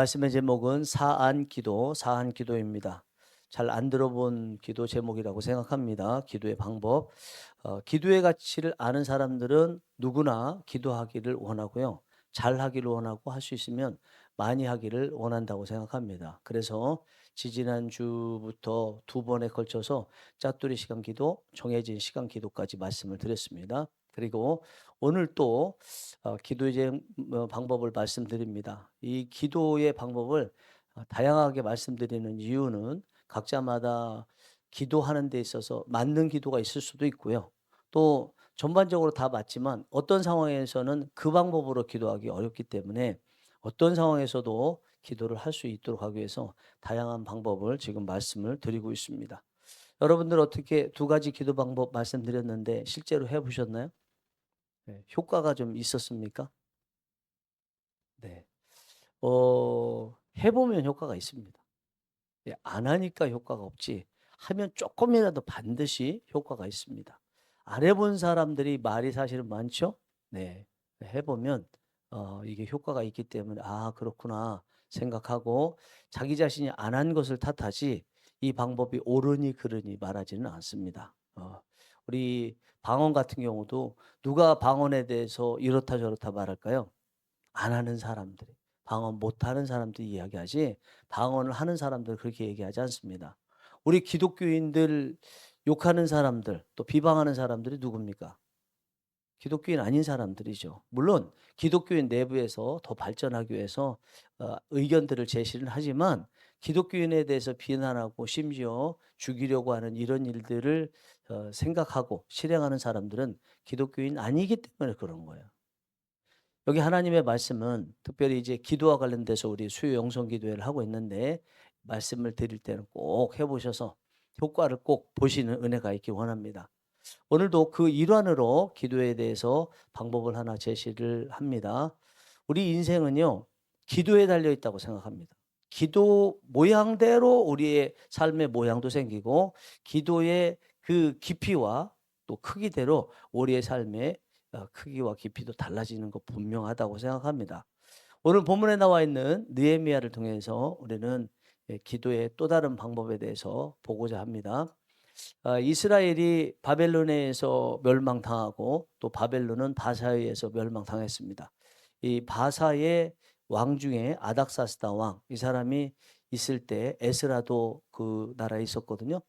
말씀의 제목은 사안기도, 사안기도입니다. 잘 안 들어본 기도 제목이라고 생각합니다. 기도의 방법. 기도의 가치를 아는 사람들은 누구나 기도하기를 원하고요. 잘하기를 원하고 할 수 있으면 많이 하기를 원한다고 생각합니다. 그래서 지지난주부터 두 번에 걸쳐서 짜투리 시간 기도, 정해진 시간 기도까지 말씀을 드렸습니다. 그리고 오늘 또 기도의 방법을 말씀드립니다. 이 기도의 방법을 다양하게 말씀드리는 이유는 각자마다 기도하는 데 있어서 맞는 기도가 있을 수도 있고요. 또 전반적으로 다 맞지만 어떤 상황에서는 그 방법으로 기도하기 어렵기 때문에 어떤 상황에서도 기도를 할 수 있도록 하기 위해서 다양한 방법을 지금 말씀을 드리고 있습니다. 여러분들 어떻게 두 가지 기도 방법 말씀드렸는데 실제로 해 보셨나요? 네. 효과가 좀 있었습니까? 네. 해 보면 효과가 있습니다. 예, 안 하니까 효과가 없지 하면 조금이라도 반드시 효과가 있습니다. 안 해본 사람들이 말이 사실은 많죠? 네. 해 보면 이게 효과가 있기 때문에 '아 그렇구나.' 생각하고 자기 자신이 안 한 것을 탓하지 이 방법이 옳으니 그르니 말하지는 않습니다. 우리 방언 같은 경우도 누가 방언에 대해서 이렇다 저렇다 말할까요? 안 하는 사람들이. 방언 못하는 사람들이 이야기하지 방언을 하는 사람들은 그렇게 얘기하지 않습니다. 우리 기독교인들 욕하는 사람들 또 비방하는 사람들이 누굽니까? 기독교인 아닌 사람들이죠. 물론 기독교인 내부에서 더 발전하기 위해서 의견들을 제시를 하지만 기독교인에 대해서 비난하고 심지어 죽이려고 하는 이런 일들을 생각하고 실행하는 사람들은 기독교인 아니기 때문에 그런 거예요. 여기 하나님의 말씀은 특별히 이제 기도와 관련돼서 우리 수요 영성 기도회를 하고 있는데 말씀을 드릴 때는 꼭 해 보셔서 효과를 꼭 보시는 은혜가 있기 원합니다. 오늘도 그 일환으로 기도에 대해서 방법을 하나 제시를 합니다. 우리 인생은요, 기도에 달려 있다고 생각합니다. 기도 모양대로 우리의 삶의 모양도 생기고, 기도의 그 깊이와 또 크기대로 우리의 삶의 크기와 깊이도 달라지는 거 분명하다고 생각합니다. 오늘 본문에 나와 있는 느헤미야를 통해서 우리는 기도의 또 다른 방법에 대해서 보고자 합니다. 이스라엘이 바벨론에서 멸망당하고 또 바벨론은 바사에 의해서 멸망당했습니다. 이 바사의 왕 중에 아닥사스다 왕, 이 사람이 있을 때 에스라도 그 나라에 있었거든요.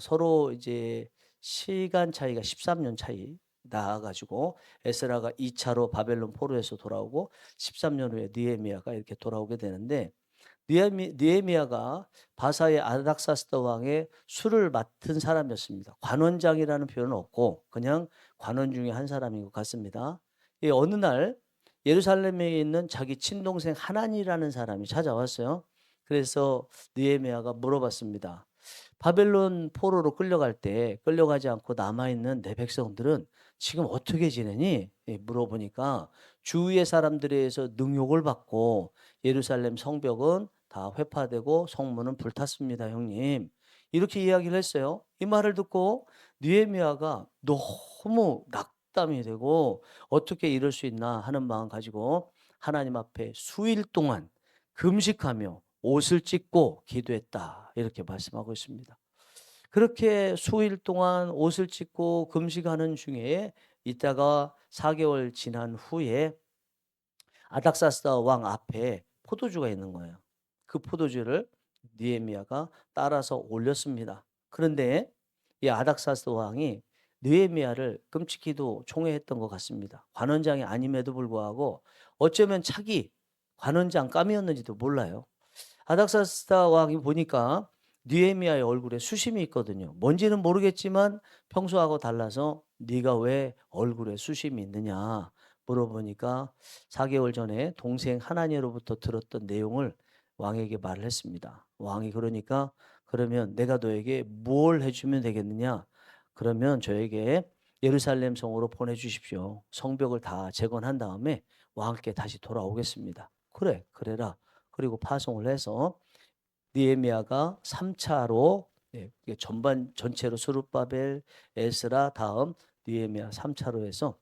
서로 이제 시간 차이가 13년 차이 나 가지고 에스라가 2 차로 바벨론 포로에서 돌아오고 13년 후에 느헤미야가 이렇게 돌아오게 되는데 느헤미야가 바사의 아닥사스다 왕의 수를 맡은 사람이었습니다. 관원장이라는 표현은 없고 그냥 관원 중에 한 사람인 것 같습니다. 어느 날 예루살렘에 있는 자기 친동생 하나니라는 사람이 찾아왔어요. 그래서 느헤미야가 물어봤습니다. 바벨론 포로로 끌려갈 때 끌려가지 않고 남아있는 내 백성들은 지금 어떻게 지내니? 물어보니까 주위의 사람들에 의해서 능욕을 받고 예루살렘 성벽은 다 회파되고 성문은 불탔습니다, 형님. 이렇게 이야기를 했어요. 이 말을 듣고 느헤미야가 너무 낙담이 되고 어떻게 이럴 수 있나 하는 마음 가지고 하나님 앞에 수일 동안 금식하며 옷을 찢고 기도했다. 이렇게 말씀하고 있습니다. 그렇게 수일 동안 옷을 찢고 금식하는 중에 있다가 4개월 지난 후에 아닥사스다 왕 앞에 포도주가 있는 거예요. 그 포도주를 느헤미야가 따라서 올렸습니다. 그런데 이 아닥사스다 왕이 느헤미야를 끔찍히도 총애했던 것 같습니다. 관원장이 아님에도 불구하고 어쩌면 차기 관원장감이었는지도 몰라요. 아닥사스다 왕이 보니까 느헤미야의 얼굴에 수심이 있거든요. 뭔지는 모르겠지만 평소하고 달라서 네가 왜 얼굴에 수심이 있느냐 물어보니까 4개월 전에 동생 하나니로부터 들었던 내용을 왕에게 말을 했습니다. 왕이 그러니까 그러면 내가 너에게 뭘 해주면 되겠느냐? 그러면 저에게 예루살렘 성으로 보내주십시오. 성벽을 다 재건한 다음에 왕께 다시 돌아오겠습니다. 그래, 그래라. 그리고 파송을 해서 느헤미야가 3 차로 이게 전체로 스룹바벨, 에스라 다음 느헤미야 3 차로 해서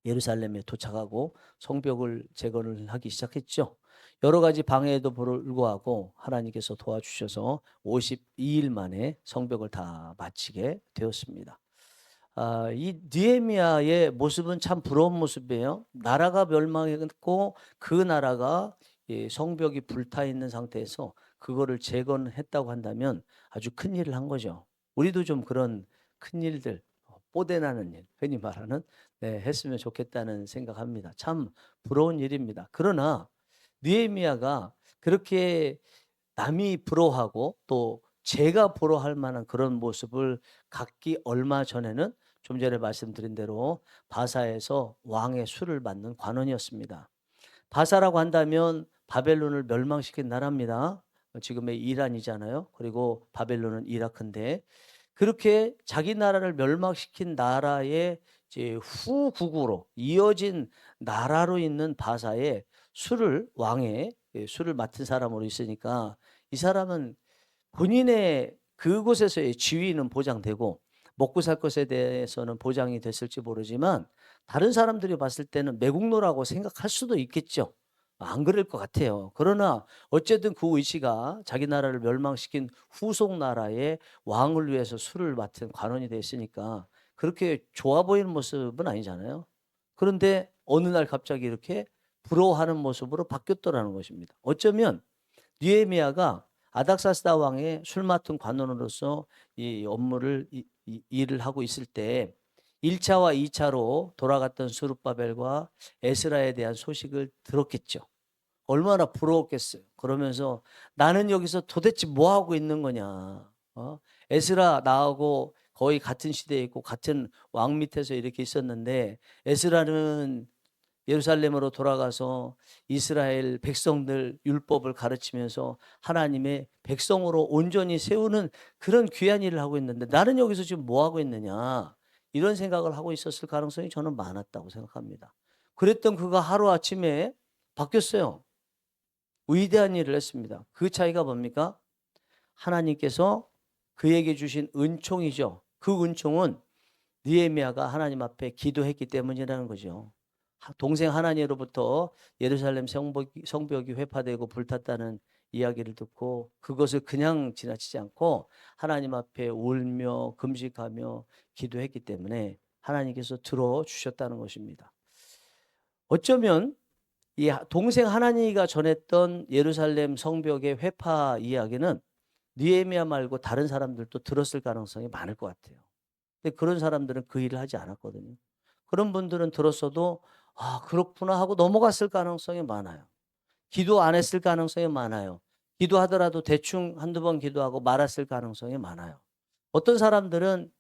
예루살렘에 도착하고 성벽을 재건을 하기 시작했죠. 여러 가지 방해에도 불구하고 하나님께서 도와주셔서 52일 만에 성벽을 다 마치게 되었습니다. 이 느헤미야의 모습은 참 부러운 모습이에요. 나라가 멸망했고 그 나라가 성벽이 불타 있는 상태에서 그거를 재건했다고 한다면 아주 큰 일을 한 거죠. 우리도 좀 그런 큰 일들, 뽀대나는 일, 흔히 말하는 했으면 좋겠다는 생각합니다. 참 부러운 일입니다. 그러나 느헤미야가 그렇게 남이 부러워하고 또 제가 부러워할 만한 그런 모습을 갖기 얼마 전에는 좀 전에 말씀드린 대로 바사에서 왕의 수를 받는 관원이었습니다. 바사라고 한다면 바벨론을 멸망시킨 나라입니다. 지금의 이란이잖아요. 그리고 바벨론은 이라크인데 그렇게 자기 나라를 멸망시킨 나라의 이제 후국으로 이어진 나라로 있는 바사에 왕의 수를 맡은 사람으로 있으니까 이 사람은 본인의 그곳에서의 지위는 보장되고 먹고 살 것에 대해서는 보장이 됐을지 모르지만 다른 사람들이 봤을 때는 매국노라고 생각할 수도 있겠죠. 안 그럴 것 같아요. 그러나 어쨌든 그 의지가 자기 나라를 멸망시킨 후속 나라의 왕을 위해서 수를 맡은 관원이 됐으니까 그렇게 좋아 보이는 모습은 아니잖아요. 그런데 어느 날 갑자기 이렇게 부러워하는 모습으로 바뀌었더라는 것입니다. 어쩌면 느헤미야가 아닥사스다 왕의 술 맡은 관원으로서 이 업무를 일을 하고 있을 때 1차와 2차로 돌아갔던 스룹바벨과 에스라에 대한 소식을 들었겠죠. 얼마나 부러웠겠어요. 그러면서 나는 여기서 도대체 뭐 하고 있는 거냐. 에스라 나하고 거의 같은 시대에 있고 같은 왕 밑에서 이렇게 있었는데 에스라는 예루살렘으로 돌아가서 이스라엘 백성들 율법을 가르치면서 하나님의 백성으로 온전히 세우는 그런 귀한 일을 하고 있는데 나는 여기서 지금 뭐 하고 있느냐 이런 생각을 하고 있었을 가능성이 저는 많았다고 생각합니다. 그랬던 그가 하루아침에 바뀌었어요. 위대한 일을 했습니다. 그 차이가 뭡니까? 하나님께서 그에게 주신 은총이죠. 그 은총은 느헤미야가 하나님 앞에 기도했기 때문이라는 거죠. 동생 하나니로부터 예루살렘 성벽이 회파되고 불탔다는 이야기를 듣고 그것을 그냥 지나치지 않고 하나님 앞에 울며 금식하며 기도했기 때문에 하나님께서 들어주셨다는 것입니다. 어쩌면 이 동생 하나니가 전했던 예루살렘 성벽의 회파 이야기는 느헤미야 말고 다른 사람들도 들었을 가능성이 많을 것 같아요. 근데 그런 사람들은 그 일을 하지 않았거든요. 그런 분들은 들었어도 그렇구나 하고 넘어갔을 가능성이 많아요. 기도 안 했을 가능성이 많아요. 기도하더라도 대충 한두 번 기도하고 말았을 가능성이 많아요. 어떤 사람들은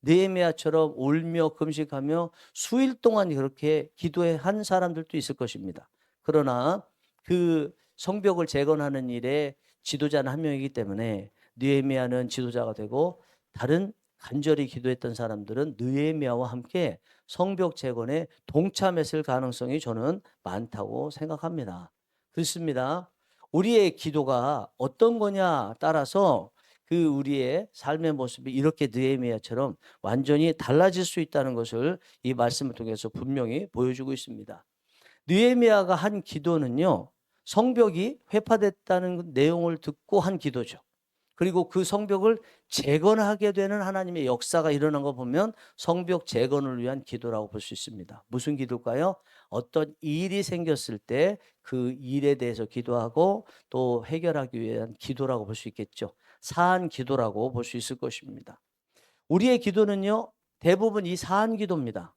느헤미야처럼 울며 금식하며 수일 동안 그렇게 기도한 사람들도 있을 것입니다. 그러나 그 성벽을 재건하는 일에 지도자는 한 명이기 때문에 느헤미야는 지도자가 되고 다른 간절히 기도했던 사람들은 느헤미야와 함께 성벽 재건에 동참했을 가능성이 저는 많다고 생각합니다. 그렇습니다. 우리의 기도가 어떤 거냐 따라서 그 우리의 삶의 모습이 이렇게 느헤미야처럼 완전히 달라질 수 있다는 것을 이 말씀을 통해서 분명히 보여주고 있습니다. 느헤미야가 한 기도는요. 성벽이 회파됐다는 내용을 듣고 한 기도죠. 그리고 그 성벽을 재건하게 되는 하나님의 역사가 일어난 거 보면 성벽 재건을 위한 기도라고 볼 수 있습니다. 무슨 기도일까요? 어떤 일이 생겼을 때 그 일에 대해서 기도하고 또 해결하기 위한 기도라고 볼 수 있겠죠. 사안 기도라고 볼 수 있을 것입니다. 우리의 기도는요. 대부분 이 사안 기도입니다.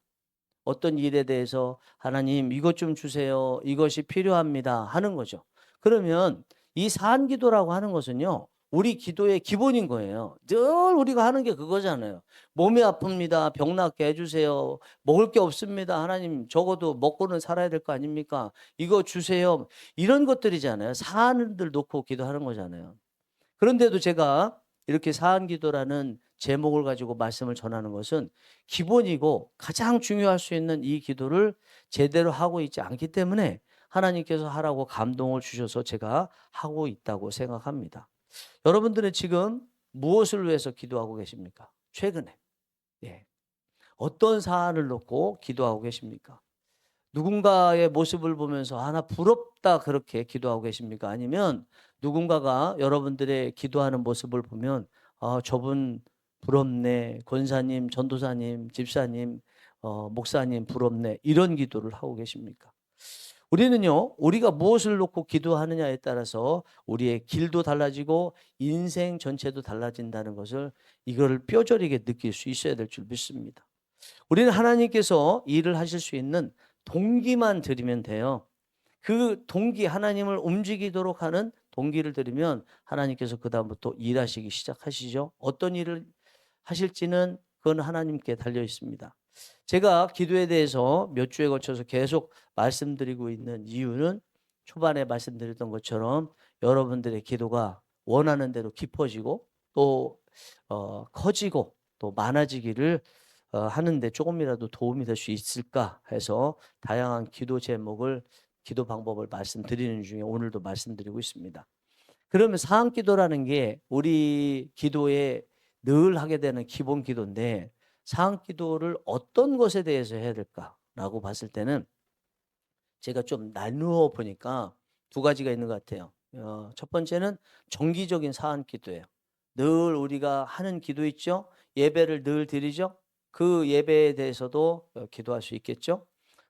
어떤 일에 대해서 하나님 이것 좀 주세요. 이것이 필요합니다. 하는 거죠. 그러면 이 사안 기도라고 하는 것은요. 우리 기도의 기본인 거예요. 늘 우리가 하는 게 그거잖아요. 몸이 아픕니다. 병 낫게 해주세요. 먹을 게 없습니다. 하나님 적어도 먹고는 살아야 될 거 아닙니까? 이거 주세요. 이런 것들이잖아요. 사안들 놓고 기도하는 거잖아요. 그런데도 제가 이렇게 사안 기도라는 제목을 가지고 말씀을 전하는 것은 기본이고 가장 중요할 수 있는 이 기도를 제대로 하고 있지 않기 때문에 하나님께서 하라고 감동을 주셔서 제가 하고 있다고 생각합니다. 여러분들은 지금 무엇을 위해서 기도하고 계십니까? 최근에. 예. 어떤 사안을 놓고 기도하고 계십니까? 누군가의 모습을 보면서 나 부럽다 그렇게 기도하고 계십니까? 아니면 누군가가 여러분들의 기도하는 모습을 보면 저분 부럽네. 권사님, 전도사님, 집사님, 목사님 부럽네. 이런 기도를 하고 계십니까? 우리는요, 우리가 무엇을 놓고 기도하느냐에 따라서 우리의 길도 달라지고 인생 전체도 달라진다는 것을 이거를 뼈저리게 느낄 수 있어야 될 줄 믿습니다. 우리는 하나님께서 일을 하실 수 있는 동기만 드리면 돼요. 그 동기, 하나님을 움직이도록 하는 동기를 드리면 하나님께서 그다음부터 일하시기 시작하시죠. 어떤 일을 하실지는 그건 하나님께 달려 있습니다. 제가 기도에 대해서 몇 주에 걸쳐서 계속 말씀드리고 있는 이유는 초반에 말씀드렸던 것처럼 여러분들의 기도가 원하는 대로 깊어지고 또 커지고 또 많아지기를 하는데 조금이라도 도움이 될 수 있을까 해서 다양한 기도 제목을 기도 방법을 말씀드리는 중에 오늘도 말씀드리고 있습니다. 그러면 사항 기도라는 게 우리 기도에 늘 하게 되는 기본 기도인데 사항 기도를 어떤 것에 대해서 해야 될까라고 봤을 때는 제가 좀 나누어 보니까 두 가지가 있는 것 같아요. 첫 번째는 정기적인 사항 기도예요. 늘 우리가 하는 기도 있죠? 예배를 늘 드리죠? 그 예배에 대해서도 기도할 수 있겠죠?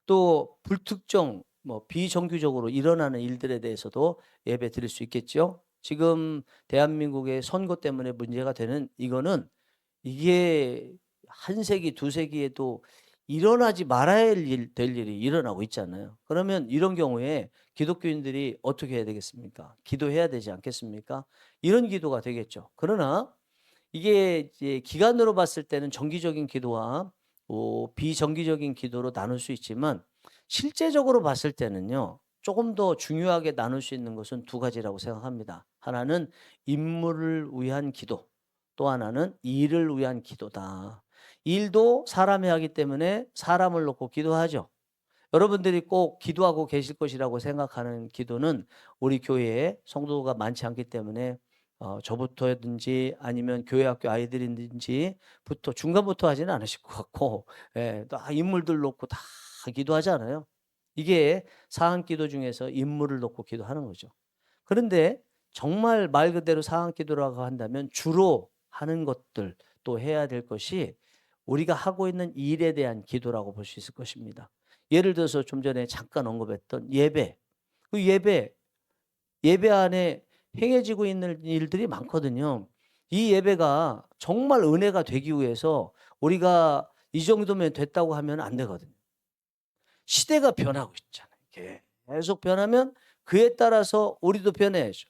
또 불특정, 비정규적으로 일어나는 일들에 대해서도 예배 드릴 수 있겠죠? 지금 대한민국의 선거 때문에 문제가 되는 이거는 이게 한 세기, 두 세기에도 일어나지 말아야 될 일이 일어나고 있잖아요. 그러면 이런 경우에 기독교인들이 어떻게 해야 되겠습니까? 기도해야 되지 않겠습니까? 이런 기도가 되겠죠. 그러나 이게 이제 기간으로 봤을 때는 정기적인 기도와 비정기적인 기도로 나눌 수 있지만 실제적으로 봤을 때는요. 조금 더 중요하게 나눌 수 있는 것은 두 가지라고 생각합니다. 하나는 인물을 위한 기도, 또 하나는 일을 위한 기도다. 일도 사람이 하기 때문에 사람을 놓고 기도하죠. 여러분들이 꼭 기도하고 계실 것이라고 생각하는 기도는 우리 교회에 성도가 많지 않기 때문에 저부터든지 아니면 교회 학교 아이들이든지부터 중간부터 하지는 않으실 것 같고 다 인물들 놓고 다 기도하잖아요. 이게 사항 기도 중에서 인물을 놓고 기도하는 거죠. 그런데 정말 말 그대로 사항 기도라고 한다면 주로 하는 것들 또 해야 될 것이 우리가 하고 있는 일에 대한 기도라고 볼 수 있을 것입니다. 예를 들어서 좀 전에 잠깐 언급했던 예배. 그 예배 안에 행해지고 있는 일들이 많거든요. 이 예배가 정말 은혜가 되기 위해서 우리가 이 정도면 됐다고 하면 안 되거든요. 시대가 변하고 있잖아요. 계속 변하면 그에 따라서 우리도 변해야죠.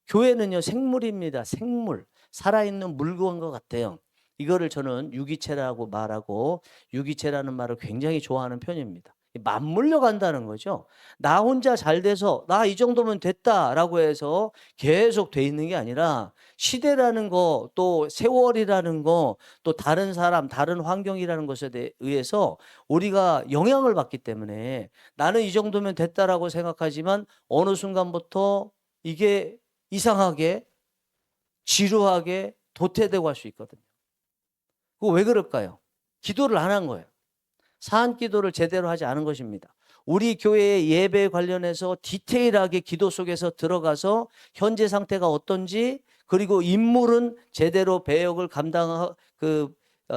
교회는요, 생물입니다. 생물. 살아있는 물건과 같아요. 이거를 저는 유기체라고 말하고 유기체라는 말을 굉장히 좋아하는 편입니다. 맞물려 간다는 거죠. 나 혼자 잘 돼서 나 이 정도면 됐다라고 해서 계속 돼 있는 게 아니라 시대라는 거, 또 세월이라는 거, 또 다른 사람, 다른 환경이라는 것에 의해서 우리가 영향을 받기 때문에 나는 이 정도면 됐다라고 생각하지만 어느 순간부터 이게 이상하게 지루하게 도태되고 할 수 있거든요. 그거 왜 그럴까요? 기도를 안 한 거예요. 사안 기도를 제대로 하지 않은 것입니다. 우리 교회의 예배 관련해서 디테일하게 기도 속에서 들어가서 현재 상태가 어떤지 그리고 인물은 제대로 배역을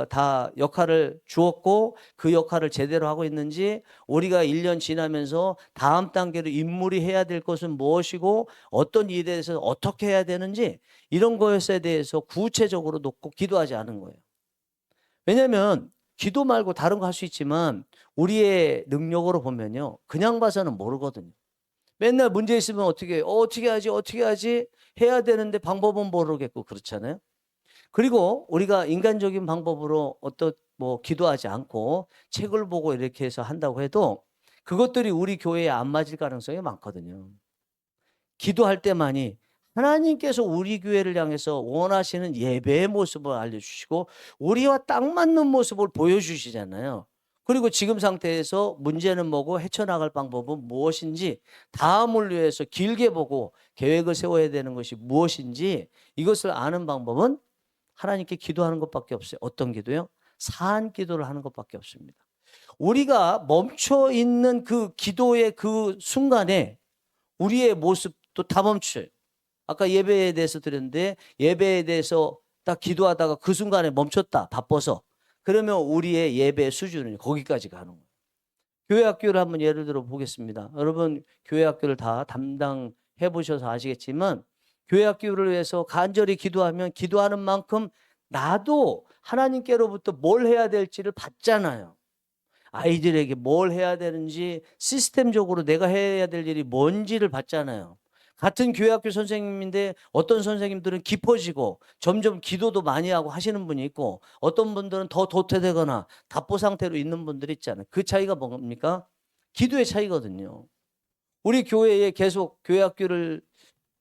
다 역할을 주었고 그 역할을 제대로 하고 있는지 우리가 1년 지나면서 다음 단계로 인물이 해야 될 것은 무엇이고 어떤 일에 대해서 어떻게 해야 되는지 이런 것에 대해서 구체적으로 놓고 기도하지 않은 거예요. 왜냐하면 기도 말고 다른 거 할 수 있지만 우리의 능력으로 보면요. 그냥 봐서는 모르거든요. 맨날 문제 있으면 어떻게 하지 해야 되는데 방법은 모르겠고 그렇잖아요. 그리고 우리가 인간적인 방법으로 기도하지 않고 책을 보고 이렇게 해서 한다고 해도 그것들이 우리 교회에 안 맞을 가능성이 많거든요. 기도할 때만이 하나님께서 우리 교회를 향해서 원하시는 예배의 모습을 알려주시고 우리와 딱 맞는 모습을 보여주시잖아요. 그리고 지금 상태에서 문제는 뭐고 헤쳐나갈 방법은 무엇인지 다음을 위해서 길게 보고 계획을 세워야 되는 것이 무엇인지 이것을 아는 방법은 하나님께 기도하는 것밖에 없어요. 어떤 기도요? 사안 기도를 하는 것밖에 없습니다. 우리가 멈춰 있는 그 기도의 그 순간에 우리의 모습도 다 멈춰요. 아까 예배에 대해서 드렸는데 예배에 대해서 딱 기도하다가 그 순간에 멈췄다. 바빠서. 그러면 우리의 예배 수준은 거기까지 가는 거예요. 교회 학교를 한번 예를 들어 보겠습니다. 여러분 교회 학교를 다 담당해 보셔서 아시겠지만 교회 학교를 위해서 간절히 기도하면 기도하는 만큼 나도 하나님께로부터 뭘 해야 될지를 받잖아요. 아이들에게 뭘 해야 되는지 시스템적으로 내가 해야 될 일이 뭔지를 받잖아요. 같은 교회학교 선생님인데 어떤 선생님들은 깊어지고 점점 기도도 많이 하고 하시는 분이 있고 어떤 분들은 더 도태되거나 답보 상태로 있는 분들이 있잖아요. 그 차이가 뭡니까? 기도의 차이거든요. 우리 교회에 계속 교회학교를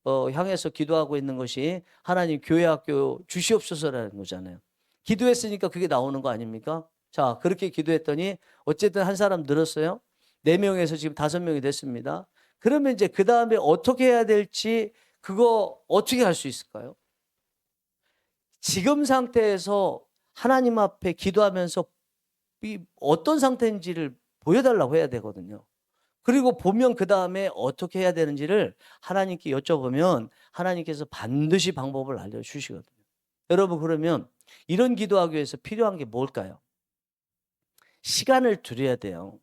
향해서 기도하고 있는 것이 하나님 교회학교 주시옵소서라는 거잖아요. 기도했으니까 그게 나오는 거 아닙니까? 자, 그렇게 기도했더니 어쨌든 한 사람 늘었어요. 4명에서 지금 5명이 됐습니다. 그러면 이제 그 다음에 어떻게 해야 될지 그거 어떻게 할 수 있을까요? 지금 상태에서 하나님 앞에 기도하면서 어떤 상태인지를 보여달라고 해야 되거든요. 그리고 보면 그 다음에 어떻게 해야 되는지를 하나님께 여쭤보면 하나님께서 반드시 방법을 알려주시거든요. 여러분 그러면 이런 기도하기 위해서 필요한 게 뭘까요? 시간을 들여야 돼요.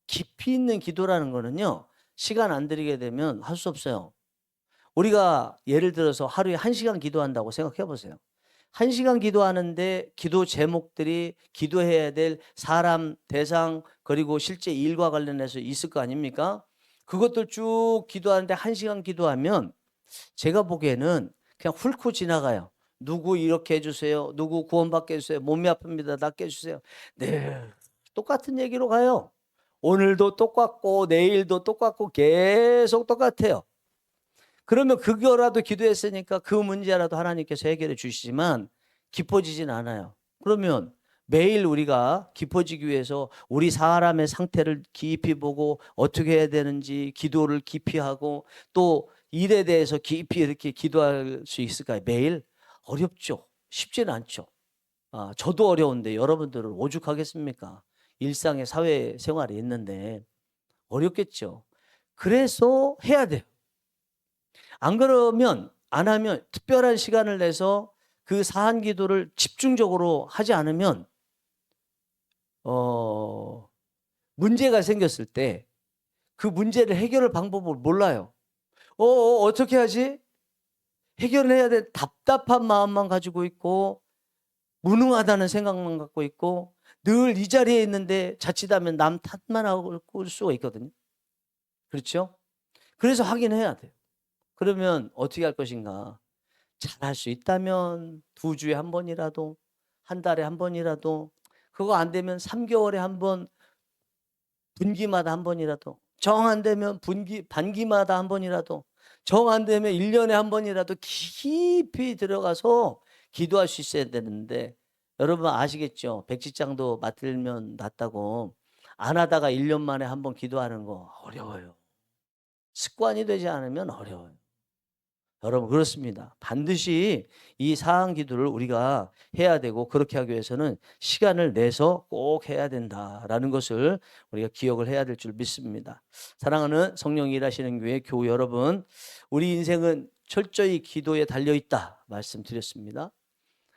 깊이 있는 기도라는 거는요. 시간 안 들이게 되면 할 수 없어요. 우리가 예를 들어서 하루에 1시간 기도한다고 생각해 보세요. 1시간 기도하는데 기도 제목들이 기도해야 될 사람, 대상, 그리고 실제 일과 관련해서 있을 거 아닙니까? 그것들 쭉 기도하는데 1시간 기도하면 제가 보기에는 그냥 훑고 지나가요. 누구 이렇게 해주세요. 누구 구원받게 해주세요. 몸이 아픕니다. 낫게 해주세요. 네, 똑같은 얘기로 가요. 오늘도 똑같고 내일도 똑같고 계속 똑같아요. 그러면 그거라도 기도했으니까 그 문제라도 하나님께서 해결해 주시지만 깊어지진 않아요. 그러면 매일 우리가 깊어지기 위해서 우리 사람의 상태를 깊이 보고 어떻게 해야 되는지 기도를 깊이 하고 또 일에 대해서 깊이 이렇게 기도할 수 있을까요? 매일? 어렵죠. 쉽지는 않죠. 저도 어려운데 여러분들은 오죽하겠습니까? 일상의 사회 생활이 있는데 어렵겠죠. 그래서 해야 돼요. 안 그러면 안 하면 특별한 시간을 내서 그 사한 기도를 집중적으로 하지 않으면 문제가 생겼을 때 그 문제를 해결할 방법을 몰라요. 어떻게 하지? 해결을 해야 돼. 답답한 마음만 가지고 있고 무능하다는 생각만 갖고 있고 늘 이 자리에 있는데 자칫하면 남 탓만 하고 올 수가 있거든요. 그렇죠? 그래서 하긴 해야 돼요. 그러면 어떻게 할 것인가? 잘할 수 있다면 2주에 한 번이라도, 한 달에 한 번이라도, 그거 안 되면 3개월에 한 번, 분기마다 한 번이라도, 정 안 되면 반기마다 한 번이라도, 정 안 되면 1년에 한 번이라도 깊이 들어가서 기도할 수 있어야 되는데 여러분 아시겠죠? 백지장도 맡으면 낫다고 안 하다가 1년 만에 한 번 기도하는 거 어려워요. 습관이 되지 않으면 어려워요. 여러분 그렇습니다. 반드시 이 사한 기도를 우리가 해야 되고 그렇게 하기 위해서는 시간을 내서 꼭 해야 된다라는 것을 우리가 기억을 해야 될 줄 믿습니다. 사랑하는 성령이 일하시는 교회 교우 여러분, 우리 인생은 철저히 기도에 달려있다 말씀드렸습니다.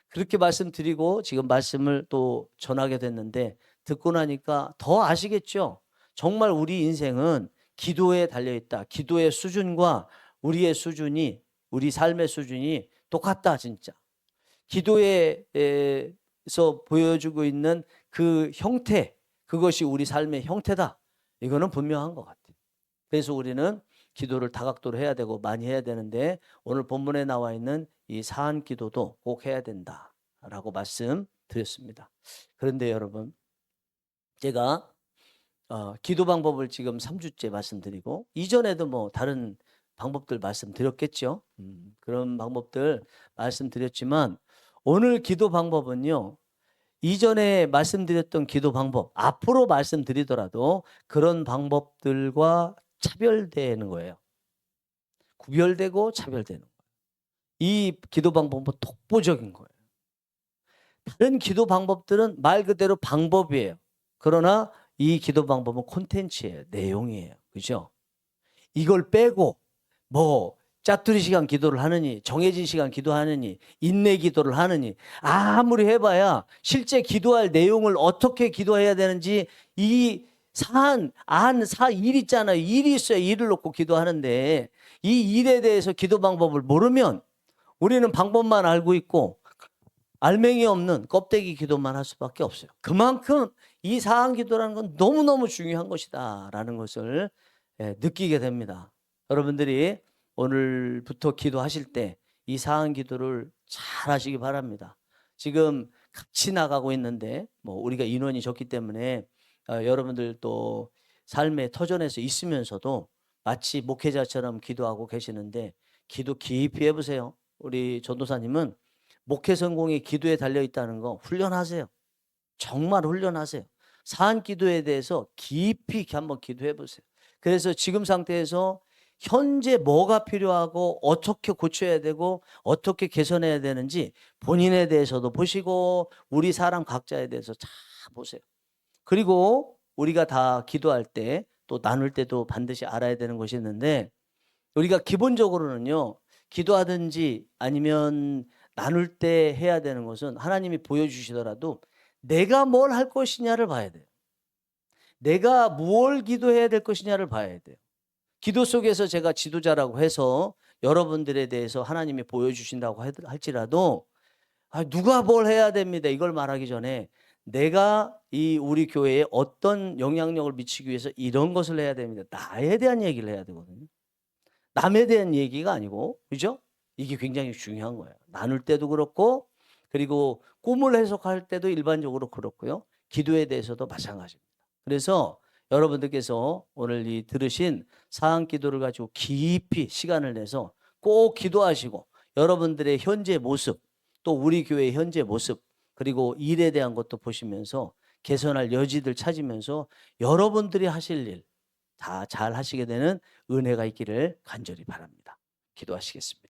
그렇게 말씀드리고 지금 말씀을 또 전하게 됐는데 듣고 나니까 더 아시겠죠? 정말 우리 인생은 기도에 달려있다. 기도의 수준과 우리의 수준이 우리 삶의 수준이 똑같다 진짜. 기도에서 보여주고 있는 그 형태 그것이 우리 삶의 형태다. 이거는 분명한 것 같아요. 그래서 우리는 기도를 다각도로 해야 되고 많이 해야 되는데 오늘 본문에 나와 있는 이 사한 기도도 꼭 해야 된다라고 말씀드렸습니다. 그런데 여러분 제가 기도 방법을 지금 3주째 말씀드리고 이전에도 뭐 다른 방법들 말씀드렸겠죠. 그런 방법들 말씀드렸지만 오늘 기도 방법은요. 이전에 말씀드렸던 기도 방법 앞으로 말씀드리더라도 그런 방법들과 차별되는 거예요. 구별되고 차별되는 거예요. 이 기도 방법은 독보적인 거예요. 다른 기도 방법들은 말 그대로 방법이에요. 그러나 이 기도 방법은 콘텐츠예요. 내용이에요. 그죠? 이걸 빼고 뭐 짜투리 시간 기도를 하느니 정해진 시간 기도하느니 인내 기도를 하느니 아무리 해봐야 실제 기도할 내용을 어떻게 기도해야 되는지 이 일 있잖아요. 일이 있어야 일을 놓고 기도하는데 이 일에 대해서 기도 방법을 모르면 우리는 방법만 알고 있고 알맹이 없는 껍데기 기도만 할 수밖에 없어요. 그만큼 이 사안 기도라는 건 너무너무 중요한 것이다라는 것을 느끼게 됩니다. 여러분들이 오늘부터 기도하실 때 이 사안 기도를 잘 하시기 바랍니다. 지금 같이 나가고 있는데 뭐 우리가 인원이 적기 때문에 여러분들 또 삶의 터전에서 있으면서도 마치 목회자처럼 기도하고 계시는데 기도 깊이 해보세요. 우리 전도사님은 목회 성공이 기도에 달려 있다는 거 훈련하세요. 정말 훈련하세요. 사안 기도에 대해서 깊이 한번 기도해 보세요. 그래서 지금 상태에서 현재 뭐가 필요하고 어떻게 고쳐야 되고 어떻게 개선해야 되는지 본인에 대해서도 보시고 우리 사람 각자에 대해서 잘 보세요. 그리고 우리가 다 기도할 때 또 나눌 때도 반드시 알아야 되는 것이 있는데 우리가 기본적으로는요. 기도하든지 아니면 나눌 때 해야 되는 것은 하나님이 보여주시더라도 내가 뭘 할 것이냐를 봐야 돼요. 내가 무엇을 기도해야 될 것이냐를 봐야 돼요. 기도 속에서 제가 지도자라고 해서 여러분들에 대해서 하나님이 보여주신다고 할지라도 누가 뭘 해야 됩니다. 이걸 말하기 전에 내가 이 우리 교회에 어떤 영향력을 미치기 위해서 이런 것을 해야 됩니다. 나에 대한 얘기를 해야 되거든요. 남에 대한 얘기가 아니고, 그죠? 이게 굉장히 중요한 거예요. 나눌 때도 그렇고, 그리고 꿈을 해석할 때도 일반적으로 그렇고요. 기도에 대해서도 마찬가지입니다. 그래서 여러분들께서 오늘 이 들으신 사안 기도를 가지고 깊이 시간을 내서 꼭 기도하시고 여러분들의 현재 모습, 또 우리 교회의 현재 모습, 그리고 일에 대한 것도 보시면서 개선할 여지들 찾으면서 여러분들이 하실 일 다 잘 하시게 되는 은혜가 있기를 간절히 바랍니다. 기도하시겠습니다.